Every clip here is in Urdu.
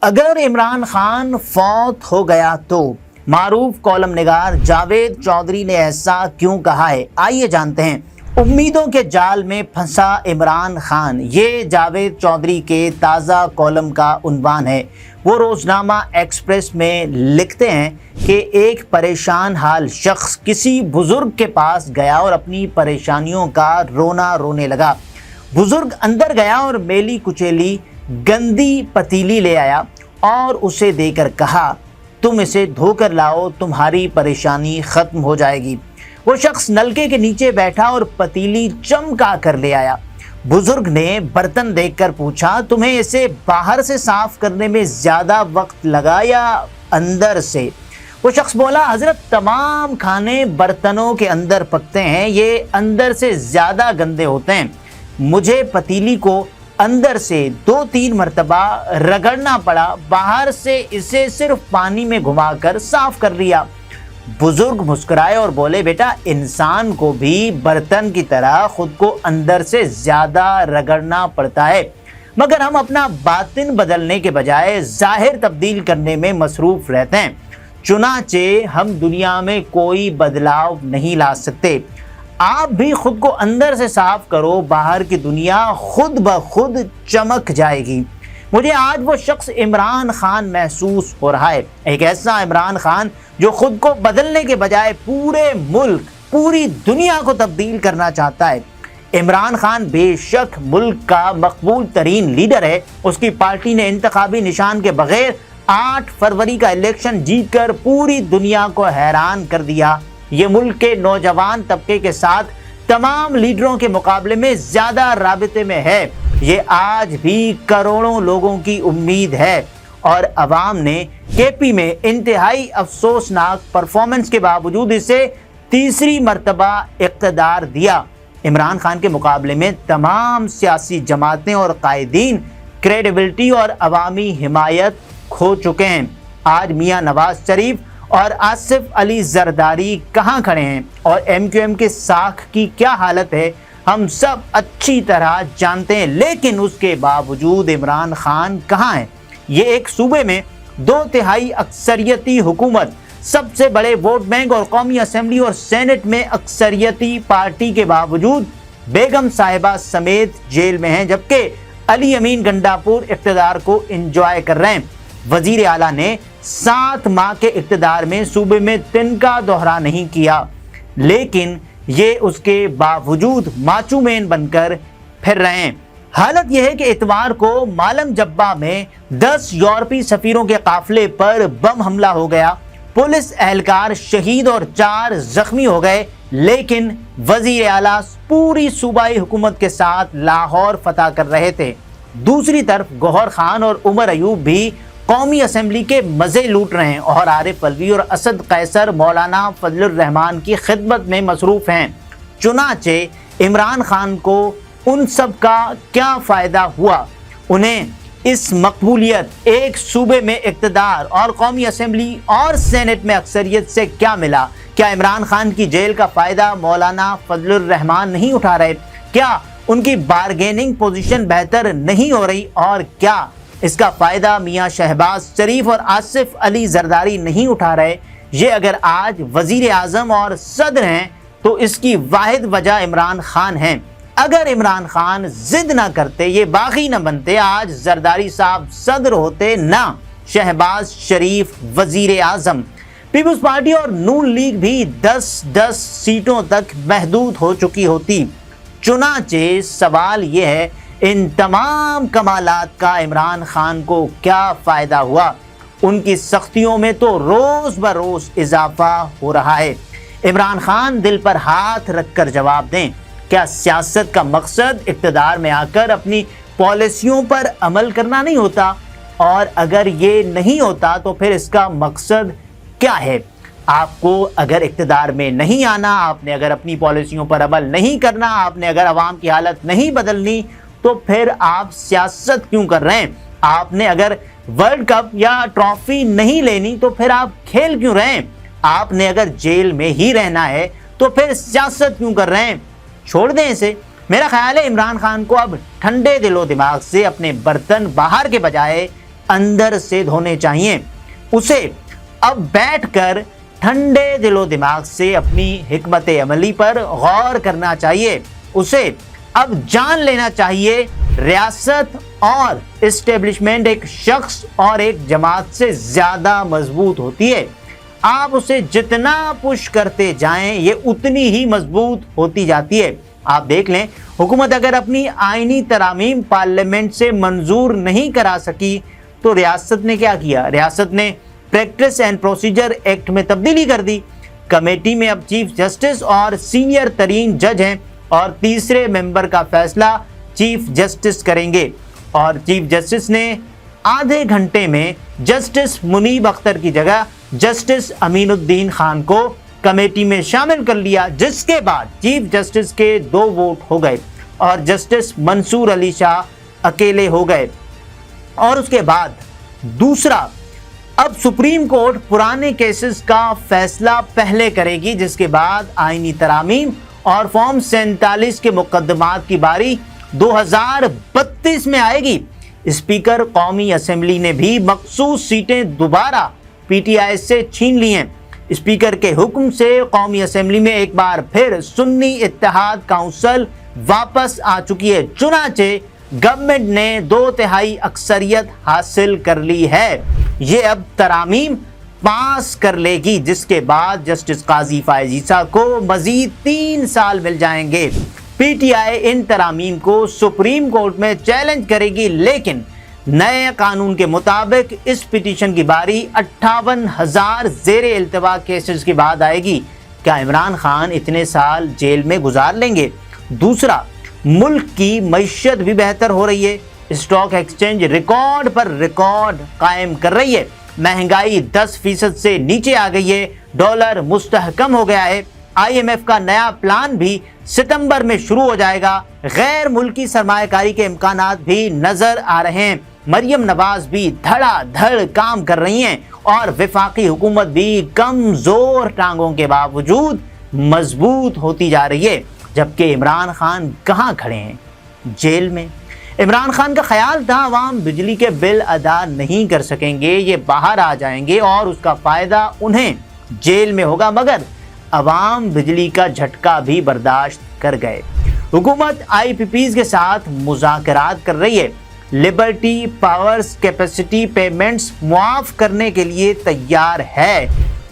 اگر عمران خان فوت ہو گیا تو معروف کالم نگار جاوید چودھری نے ایسا کیوں کہا ہے؟ آئیے جانتے ہیں۔ امیدوں کے جال میں پھنسا عمران خان، یہ جاوید چودھری کے تازہ کالم کا عنوان ہے۔ وہ روزنامہ ایکسپریس میں لکھتے ہیں کہ ایک پریشان حال شخص کسی بزرگ کے پاس گیا اور اپنی پریشانیوں کا رونا رونے لگا۔ بزرگ اندر گیا اور میلی کچیلی گندی پتیلی لے آیا اور اسے دے کر کہا، تم اسے دھو کر لاؤ، تمہاری پریشانی ختم ہو جائے گی۔ وہ شخص نلکے کے نیچے بیٹھا اور پتیلی چمکا کر لے آیا۔ بزرگ نے برتن دیکھ کر پوچھا، تمہیں اسے باہر سے صاف کرنے میں زیادہ وقت لگا یا اندر سے؟ وہ شخص بولا، حضرت تمام کھانے برتنوں کے اندر پکتے ہیں، یہ اندر سے زیادہ گندے ہوتے ہیں۔ مجھے پتیلی کو اندر سے 2-3 مرتبہ رگڑنا پڑا، باہر سے اسے صرف پانی میں گھما کر صاف کر لیا۔ بزرگ مسکرائے اور بولے، بیٹا، انسان کو بھی برتن کی طرح خود کو اندر سے زیادہ رگڑنا پڑتا ہے، مگر ہم اپنا باطن بدلنے کے بجائے ظاہر تبدیل کرنے میں مصروف رہتے ہیں۔ چنانچہ ہم دنیا میں کوئی بدلاؤ نہیں لا سکتے۔ آپ بھی خود کو اندر سے صاف کرو، باہر کی دنیا خود بخود چمک جائے گی۔ مجھے آج وہ شخص عمران خان محسوس ہو رہا ہے، ایک ایسا عمران خان جو خود کو بدلنے کے بجائے پورے ملک، پوری دنیا کو تبدیل کرنا چاہتا ہے۔ عمران خان بے شک ملک کا مقبول ترین لیڈر ہے۔ اس کی پارٹی نے انتخابی نشان کے بغیر 8 فروری کا الیکشن جیت کر پوری دنیا کو حیران کر دیا۔ یہ ملک کے نوجوان طبقے کے ساتھ تمام لیڈروں کے مقابلے میں زیادہ رابطے میں ہے۔ یہ آج بھی کروڑوں لوگوں کی امید ہے اور عوام نے کے پی میں انتہائی افسوسناک پرفارمنس کے باوجود اسے تیسری مرتبہ اقتدار دیا۔ عمران خان کے مقابلے میں تمام سیاسی جماعتیں اور قائدین کریڈیبلٹی اور عوامی حمایت کھو چکے ہیں۔ آج میاں نواز شریف اور آصف علی زرداری کہاں کھڑے ہیں اور ایم کیو ایم کے ساکھ کی کیا حالت ہے، ہم سب اچھی طرح جانتے ہیں، لیکن اس کے باوجود عمران خان کہاں ہیں؟ یہ ایک صوبے میں 2/3 اکثریتی حکومت، سب سے بڑے ووٹ بینک اور قومی اسمبلی اور سینٹ میں اکثریتی پارٹی کے باوجود بیگم صاحبہ سمیت جیل میں ہیں، جبکہ علی امین گنڈاپور اقتدار کو انجوائے کر رہے ہیں۔ وزیر اعلیٰ نے 7 ماہ کے اقتدار میں صوبے میں تنکا دہرا نہیں کیا، لیکن یہ اس کے باوجود ماچو مین بن کر پھر رہے ہیں۔ حالت یہ ہے کہ اتوار کو مالم جبہ میں 10 یورپی سفیروں کے قافلے پر بم حملہ ہو گیا، پولیس اہلکار شہید اور 4 زخمی ہو گئے، لیکن وزیر اعلیٰ پوری صوبائی حکومت کے ساتھ لاہور فتح کر رہے تھے۔ دوسری طرف گوہر خان اور عمر ایوب بھی قومی اسمبلی کے مزے لوٹ رہے ہیں اور عارف الوی اور اسد قیصر مولانا فضل الرحمان کی خدمت میں مصروف ہیں۔ چنانچہ عمران خان کو ان سب کا کیا فائدہ ہوا؟ انہیں اس مقبولیت، ایک صوبے میں اقتدار اور قومی اسمبلی اور سینٹ میں اکثریت سے کیا ملا؟ کیا عمران خان کی جیل کا فائدہ مولانا فضل الرحمان نہیں اٹھا رہے؟ کیا ان کی بارگیننگ پوزیشن بہتر نہیں ہو رہی؟ اور کیا اس کا فائدہ میاں شہباز شریف اور آصف علی زرداری نہیں اٹھا رہے؟ یہ اگر آج وزیر اعظم اور صدر ہیں تو اس کی واحد وجہ عمران خان ہیں۔ اگر عمران خان ضد نہ کرتے، یہ باغی نہ بنتے، آج زرداری صاحب صدر ہوتے، نہ شہباز شریف وزیر اعظم۔ پیپلز پارٹی اور نون لیگ بھی 10 سیٹوں تک محدود ہو چکی ہوتی۔ چنانچہ سوال یہ ہے، ان تمام کمالات کا عمران خان کو کیا فائدہ ہوا؟ ان کی سختیوں میں تو روز بروز اضافہ ہو رہا ہے۔ عمران خان دل پر ہاتھ رکھ کر جواب دیں، کیا سیاست کا مقصد اقتدار میں آ کر اپنی پالیسیوں پر عمل کرنا نہیں ہوتا؟ اور اگر یہ نہیں ہوتا تو پھر اس کا مقصد کیا ہے؟ آپ کو اگر اقتدار میں نہیں آنا، آپ نے اگر اپنی پالیسیوں پر عمل نہیں کرنا، آپ نے اگر عوام کی حالت نہیں بدلنی، تو پھر آپ سیاست کیوں کر رہے ہیں؟ آپ نے اگر ورلڈ کپ یا ٹرافی نہیں لینی تو پھر آپ کھیل کیوں رہے ہیں؟ آپ نے اگر جیل میں ہی رہنا ہے تو پھر سیاست کیوں کر رہے ہیں؟ چھوڑ دیں اسے۔ میرا خیال ہے عمران خان کو اب ٹھنڈے دل و دماغ سے اپنے برتن باہر کے بجائے اندر سے دھونے چاہیے۔ اسے اب بیٹھ کر ٹھنڈے دل و دماغ سے اپنی حکمت عملی پر غور کرنا چاہیے۔ اسے اب جان لینا چاہیے ریاست اور اسٹیبلشمنٹ ایک شخص اور ایک جماعت سے زیادہ مضبوط ہوتی ہے۔ آپ اسے جتنا پش کرتے جائیں یہ اتنی ہی مضبوط ہوتی جاتی ہے۔ آپ دیکھ لیں، حکومت اگر اپنی آئینی ترامیم پارلیمنٹ سے منظور نہیں کرا سکی تو ریاست نے کیا کیا؟ ریاست نے پریکٹس اینڈ پروسیجر ایکٹ میں تبدیلی کر دی۔ کمیٹی میں اب چیف جسٹس اور سینئر ترین جج ہیں اور تیسرے ممبر کا فیصلہ چیف جسٹس کریں گے، اور چیف جسٹس نے آدھے گھنٹے میں جسٹس منیب اختر کی جگہ جسٹس امین الدین خان کو کمیٹی میں شامل کر لیا، جس کے بعد چیف جسٹس کے 2 ووٹ ہو گئے اور جسٹس منصور علی شاہ اکیلے ہو گئے۔ اور اس کے بعد دوسرا، اب سپریم کورٹ پرانے کیسز کا فیصلہ پہلے کرے گی، جس کے بعد آئینی ترامیم اور فارم 47 کے مقدمات کی باری 2032 میں آئے گی۔ اسپیکر قومی اسمبلی نے بھی مخصوص سیٹیں دوبارہ پی ٹی آئی سے چھین لی ہیں۔ اسپیکر کے حکم سے قومی اسمبلی میں ایک بار پھر سنی اتحاد کونسل واپس آ چکی ہے، چنانچہ گورنمنٹ نے 2/3 اکثریت حاصل کر لی ہے۔ یہ اب ترامیم پاس کر لے گی، جس کے بعد جسٹس قاضی فائز عیسیٰ کو مزید 3 سال مل جائیں گے۔ پی ٹی آئی ان ترامیم کو سپریم کورٹ میں چیلنج کرے گی، لیکن نئے قانون کے مطابق اس پٹیشن کی باری 58,000 زیر التوا کیسز کے بعد آئے گی۔ کیا عمران خان اتنے سال جیل میں گزار لیں گے؟ دوسرا، ملک کی معیشت بھی بہتر ہو رہی ہے۔ اسٹاک ایکسچینج ریکارڈ پر ریکارڈ قائم کر رہی ہے، مہنگائی 10% سے نیچے آ گئی ہے، ڈالر مستحکم ہو گیا ہے، آئی ایم ایف کا نیا پلان بھی ستمبر میں شروع ہو جائے گا، غیر ملکی سرمایہ کاری کے امکانات بھی نظر آ رہے ہیں، مریم نواز بھی دھڑا دھڑ کام کر رہی ہیں اور وفاقی حکومت بھی کمزور ٹانگوں کے باوجود مضبوط ہوتی جا رہی ہے۔ جبکہ عمران خان کہاں کھڑے ہیں؟ جیل میں۔ عمران خان کا خیال تھا عوام بجلی کے بل ادا نہیں کر سکیں گے، یہ باہر آ جائیں گے اور اس کا فائدہ انہیں جیل میں ہوگا، مگر عوام بجلی کا جھٹکا بھی برداشت کر گئے۔ حکومت آئی پی پیز کے ساتھ مذاکرات کر رہی ہے، لبرٹی پاورز کیپیسٹی پیمنٹس معاف کرنے کے لیے تیار ہے۔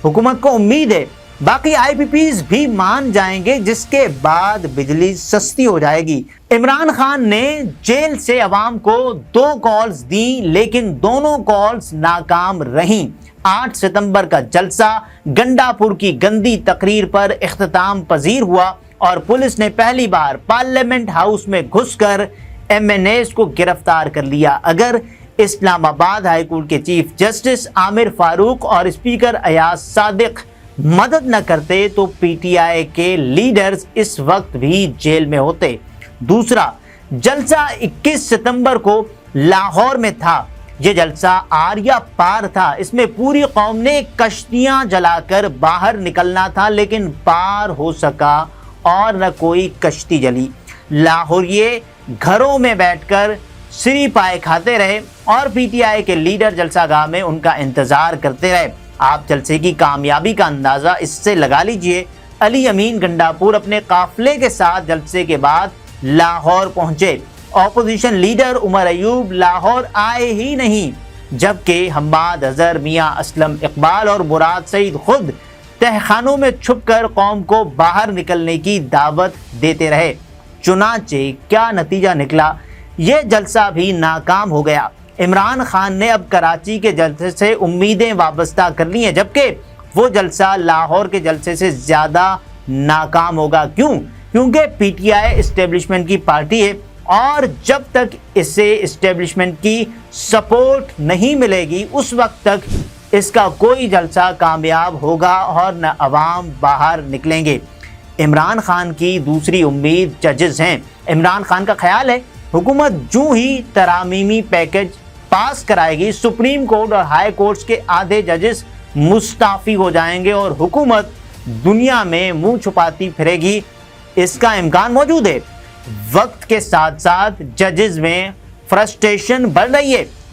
حکومت کو امید ہے باقی آئی پی پیز بھی مان جائیں گے، جس کے بعد بجلی سستی ہو جائے گی۔ عمران خان نے جیل سے عوام کو 2 کالز دیں، لیکن دونوں کالز ناکام رہیں۔ 8 ستمبر کا جلسہ گنڈا پور کی گندی تقریر پر اختتام پذیر ہوا اور پولیس نے پہلی بار پارلیمنٹ ہاؤس میں گھس کر ایم این ایز کو گرفتار کر لیا۔ اگر اسلام آباد ہائی کورٹ کے چیف جسٹس عامر فاروق اور اسپیکر ایاز صادق مدد نہ کرتے تو پی ٹی آئی کے لیڈرز اس وقت بھی جیل میں ہوتے۔ دوسرا، جلسہ 21 ستمبر کو لاہور میں تھا۔ یہ جلسہ آریہ پار تھا، اس میں پوری قوم نے کشتیاں جلا کر باہر نکلنا تھا، لیکن پار ہو سکا اور نہ کوئی کشتی جلی۔ لاہوریے گھروں میں بیٹھ کر سری پائے کھاتے رہے اور پی ٹی آئی کے لیڈر جلسہ گاہ میں ان کا انتظار کرتے رہے۔ آپ جلسے کی کامیابی کا اندازہ اس سے لگا لیجئے۔ علی امین گنڈا پور اپنے قافلے کے ساتھ جلسے کے بعد لاہور پہنچے۔ اپوزیشن لیڈر عمر ایوب لاہور آئے ہی نہیں، جبکہ حماد اظہر، میاں اسلم اقبال اور مراد سعید خود تہخانوں میں چھپ کر قوم کو باہر نکلنے کی دعوت دیتے رہے۔ چنانچہ کیا نتیجہ نکلا؟ یہ جلسہ بھی ناکام ہو گیا۔ عمران خان نے اب کراچی کے جلسے سے امیدیں وابستہ کر لی ہیں، جبکہ وہ جلسہ لاہور کے جلسے سے زیادہ ناکام ہوگا۔ کیونکہ پی ٹی آئی اسٹیبلشمنٹ کی پارٹی ہے اور جب تک اسے اسٹیبلشمنٹ کی سپورٹ نہیں ملے گی اس وقت تک اس کا کوئی جلسہ کامیاب ہوگا اور نہ عوام باہر نکلیں گے۔ عمران خان کی دوسری امید ججز ہیں۔ عمران خان کا خیال ہے حکومت جو ہی ترامیمی پیکج پاس کرائے گی، سپریم کورٹ اور ہائی کورٹس کے آدھے ججز مستعفی ہو جائیں گے اور حکومت دنیا میں منہ چھپاتی پھرے گی۔ اس کا امکان موجود ہے۔ وقت کے ساتھ ساتھ ججز میں فرسٹریشن بڑھ رہی ہے۔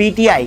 PTI